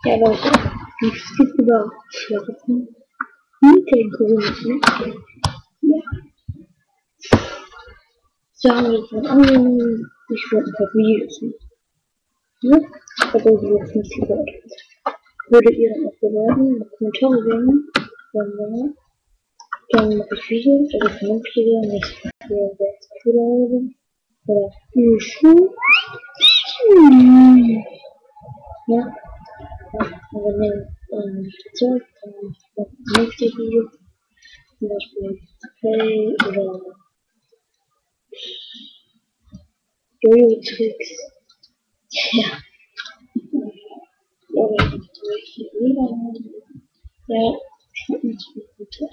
Ja, Leute, wie sieht überhaupt Schlafen mit den Gründen? Ja. Sagen wir von an, ich würde ein paar Videos machen. Ja? Aber die jetzt nicht gehört. Würdet ihr dann auch bewerten, Kommentare geben? Wenn ja, dann mache ich Videos, also vernünftige, nicht für wer jetzt cooler bin. Oder Schuh. Ja. Aber wenn Zeug, dann vernünftige Videos. Zum Beispiel Play oder Jojo-Tricks. Ja. Oder welche Lieder. Ja, schreibt mir bitte